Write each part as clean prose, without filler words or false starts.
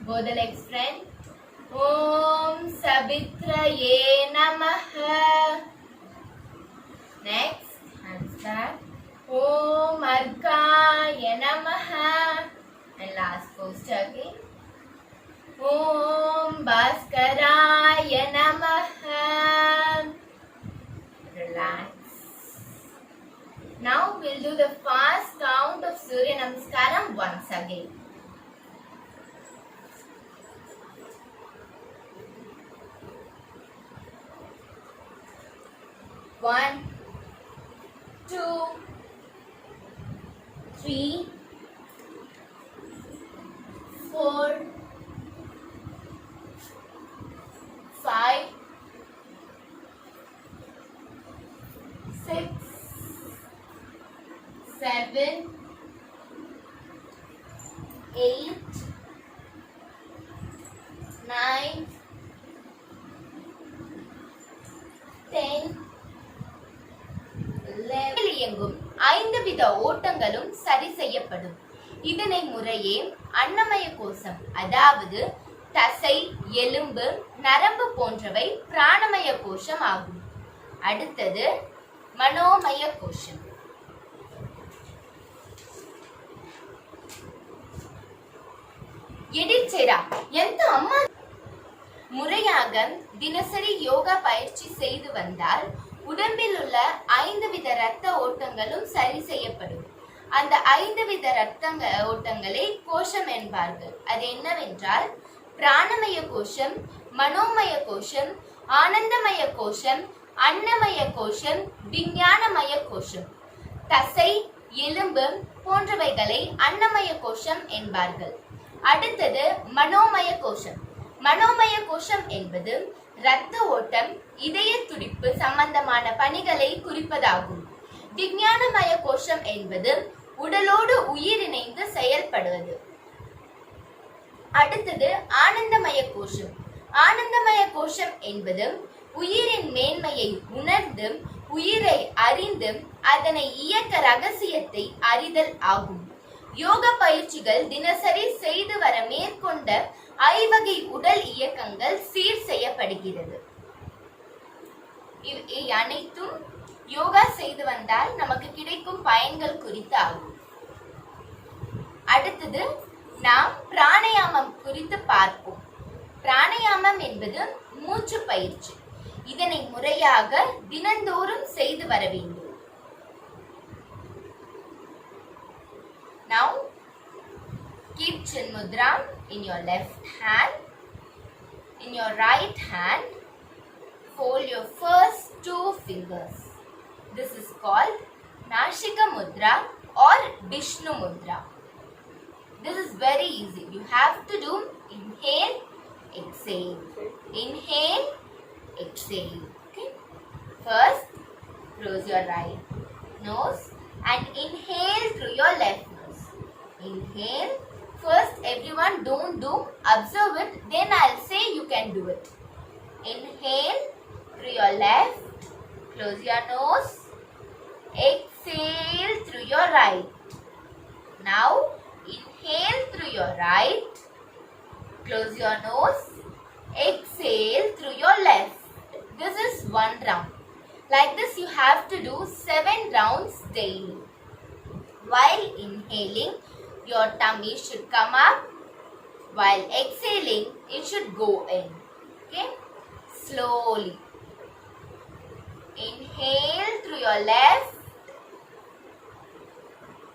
Go the legs friend. Om Savitraye Namaha. Next, hands back. Om Arkaya Namaha. And last posture again. Om Bhaskaraya Namaha. Relax. Now we'll do the fast count of Surya Namaskaram once again. One, two, three, four, five, six, seven, 8, 9, 10, 11 இயங்கும் 5 வித ஓட்டங்களும் சரி செய்யப்படும். இதனை முறையே அன்னமய கோஷம், அதாவது தசை, எலும்பு, நரம்பு போன்றவை பிராணமய கோஷம் ஆகும். அடுத்தது மனோமய கோஷம். எடிச்சேரா எந்த அம்மா முறையாக தினசரி யோகா பயிற்சி செய்து வந்தால் உடம்பில் உள்ள 5 வித இரத்த ஓட்டங்களும் சரி செய்யப்படும். அந்த 5 வித இரத்த ஓட்டங்களை கோஷம் என்பார்கள். அது என்னவென்றால் பிராணமய கோஷம், மனோமய கோஷம், ஆனந்தமய கோஷம், அன்னமய கோஷம், விஞ்ஞானமய கோஷம். தசை, எலும்பு போன்றவைகளை அன்னமய கோஷம் என்பார்கள். அடுத்தது மனோமய கோஷம். மனோமய கோஷம் என்பது இரத்த ஓட்டம், இதய துடிப்பு சம்பந்தமான பணிகளை குறிப்பதாகும். விஞ்ஞானமய கோஷம் என்பது உடலோடு உயிரிணைந்து செயல்படுவது. அடுத்தது ஆனந்தமய கோஷம். ஆனந்தமய கோஷம் என்பது உயிரின் மேன்மையை உணர்ந்து, உயிரை அறிந்து, அதனை இயக்க ரகசியத்தை அறிதல் ஆகும். யோக பயிற்சிகள் தினசரி செய்து வர மேற்கொண்ட 5 வகை உடல் இயக்கங்கள் சீர் செய்யப்படுகிறது. இவை அனைத்தும் யோகா செய்து வந்தால் நமக்கு கிடைக்கும் பயன்கள் குறித்து ஆகும். அடுத்தது நாம் பிராணாயாமம் குறித்து பார்ப்போம். பிராணாயாமம் என்பது மூச்சு பயிற்சி. இதனை முறையாக தினந்தோறும் செய்து வர வேண்டும். Now keep Chin Mudra in your left hand. In your right hand, fold your first 2 fingers. This is called Nashika Mudra or Vishnu Mudra. This is very easy. You have to do inhale, exhale. Inhale, exhale. Okay? First, close your right nose and inhale through your left nose. Inhale. First, everyone don't do. Observe it. Then I'll say you can do it. Inhale through your left. Close your nose. Exhale through your right. Now, inhale through your right. Close your nose. Exhale through your left. This is 1 round. Like this, you have to do 7 rounds daily. While inhaling, your tummy should come up. While exhaling, it should go in. Okay? Slowly. Inhale through your left.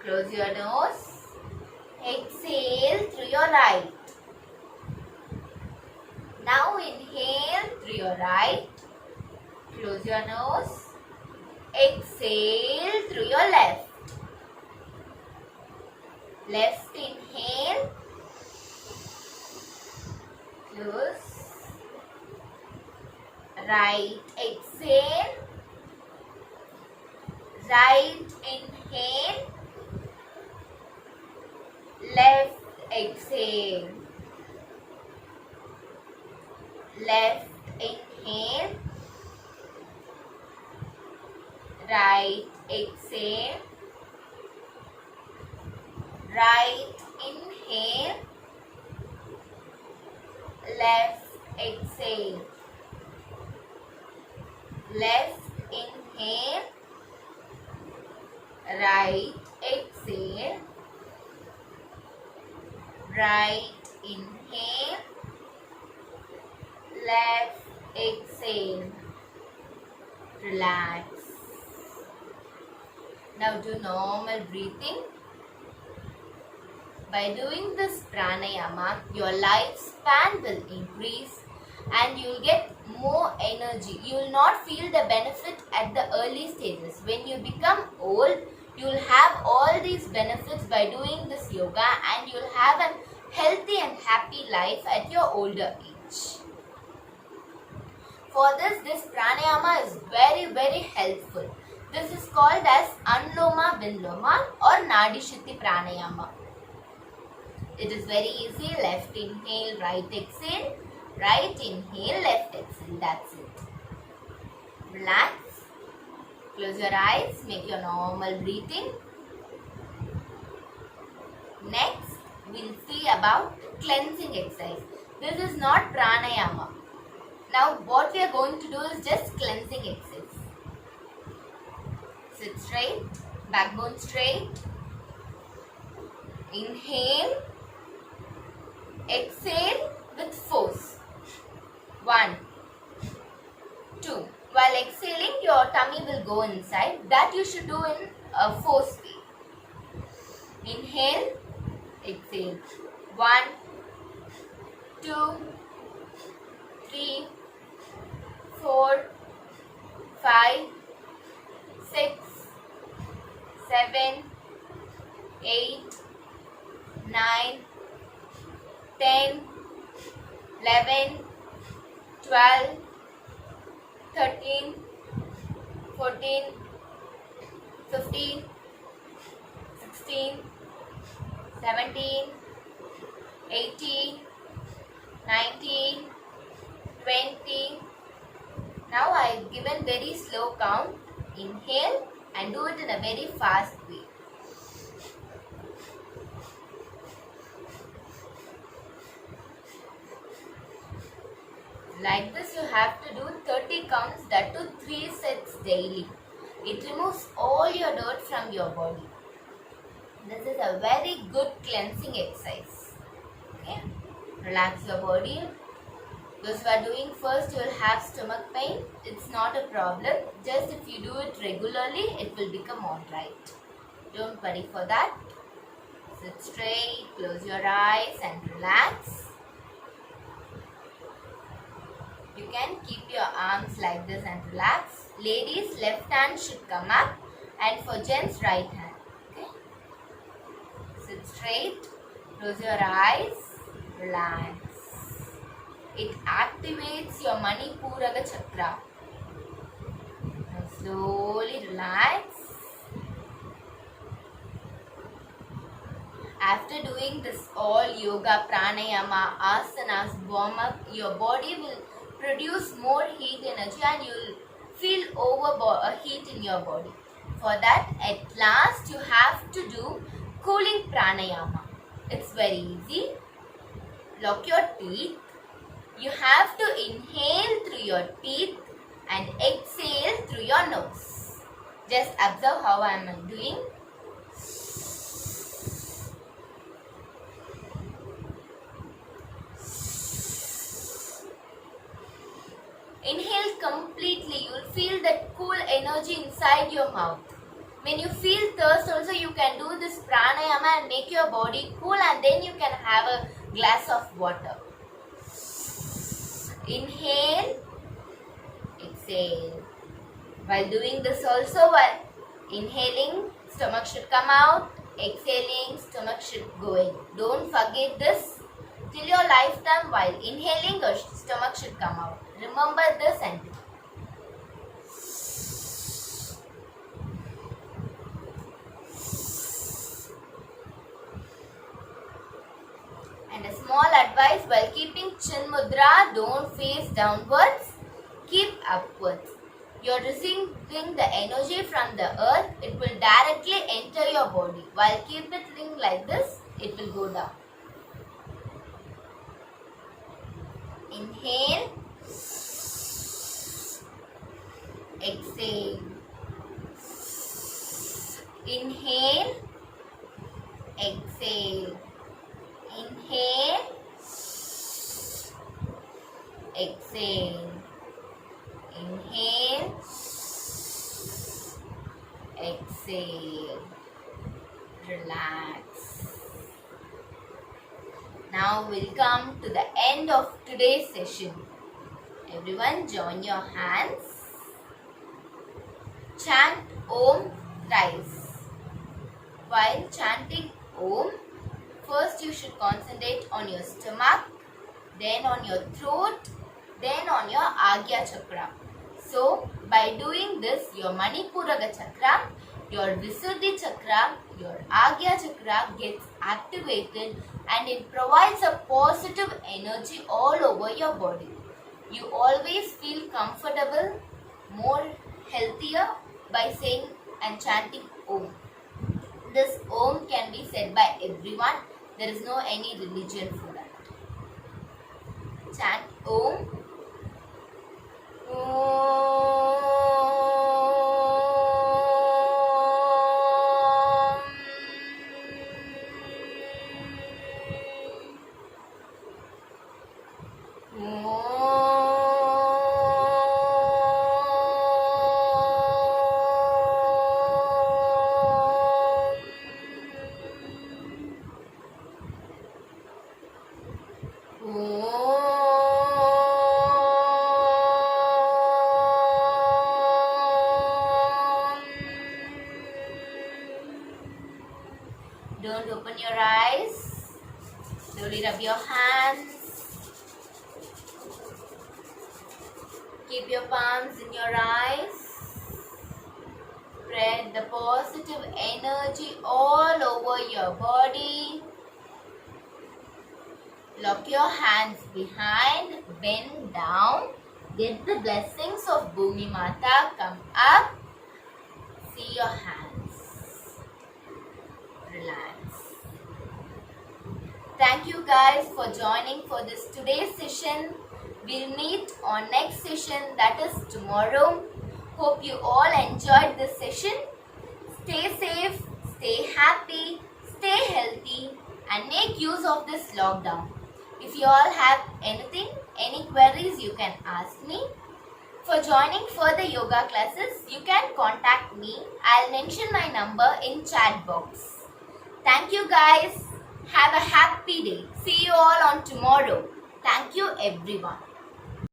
Close your nose. Exhale through your right. Now inhale through your right. Close your nose. Exhale through your left. Left inhale. Close. Right exhale. Right inhale. Left exhale. Left inhale. Right exhale. Right inhale. left exhale, left inhale, right exhale, right inhale, left exhale, relax. Now do normal breathing. By doing this pranayama, your lifespan will increase and you will get more energy. You will not feel the benefit at the early stages. When you become old, you will have all these benefits by doing this yoga and you will have a healthy and happy life at your older age. For this pranayama is very, very helpful. This is called as Anuloma Viloma or Nadi Shuddhi pranayama. It is very easy. Left inhale, right exhale. Right inhale, left exhale. That's it. Relax. Close your eyes. Make your normal breathing. Next, we'll see about cleansing exercise. This is not pranayama. Now, what we are going to do is just cleansing exercise. Sit straight. Backbone straight. Inhale. Exhale with force. 1, 2. While exhaling, your tummy will go inside. That you should do in a force way. Inhale, exhale. 1, 2, 3, 4, 5, 6, 7, 8, 9, 10, 11, 12, 13, 14, 15, 16, 17, 18, 19, 20. Now I have given very slow count. Inhale and do it in a very fast way. Like this, you have to do 30 counts, that to 3 sets daily. It removes all your dirt from your body. This is a very good cleansing exercise. Okay? Relax your body. Those who are doing first, you will have stomach pain. It's not a problem. Just if you do it regularly, it will become alright. Don't worry for that. Sit straight, close your eyes and relax. You can keep your arms like this and relax. Ladies, left hand should come up and for gents, right hand. Okay? Sit straight, close your eyes, relax. It activates your Manipuraga chakra. Now slowly relax. After doing this all yoga, pranayama, asanas, warm up, your body will produce more heat energy and you will feel heat in your body. For that, at last you have to do cooling pranayama. It's very easy. Lock your teeth. You have to inhale through your teeth and exhale through your nose. Just observe how I am doing. Inhale completely. You will feel that cool energy inside your mouth. When you feel thirst also, you can do this pranayama and make your body cool, and then you can have a glass of water. Inhale, exhale. While doing this also, while inhaling, stomach should come out. Exhaling, stomach should go in. Don't forget this. Till your lifetime, while inhaling, your stomach should come out. Remember this and do. And a small advice, while keeping chin mudra, don't face downwards, keep upwards. You're receiving the energy from the earth, it will directly enter your body. While keep it like this, it will go down. Inhale. Exhale. Inhale. Exhale. Inhale. Exhale. Inhale. Exhale. Relax. Now we'll come to the end of today's session. Everyone join your hands. Chant Om thrice. While chanting Om, first you should concentrate on your stomach, then on your throat, then on your Agya Chakra. So, by doing this, your Manipuraga Chakra, your Visuddhi Chakra, your Agya Chakra gets activated and it provides a positive energy all over your body. You always feel comfortable, more healthier by saying and chanting Om. This Om can be said by everyone. There is no any religion for that. Chant Om. Don't open your eyes. Slowly rub your hands. Keep your palms in your eyes. Spread the positive energy all over your body. Lock your hands behind. Bend down. Get the blessings of Bhumi Mata. Come up. See your hands. Relax. Thank you guys for joining for this today's session. We'll meet on next session, that is tomorrow. Hope you all enjoyed this session. Stay safe, stay happy, stay healthy and make use of this lockdown. If you all have anything, any queries, you can ask me. For joining further yoga classes, you can contact me. I'll mention my number in chat box. Thank you guys. Have a happy day. See you all on tomorrow. Thank you everyone.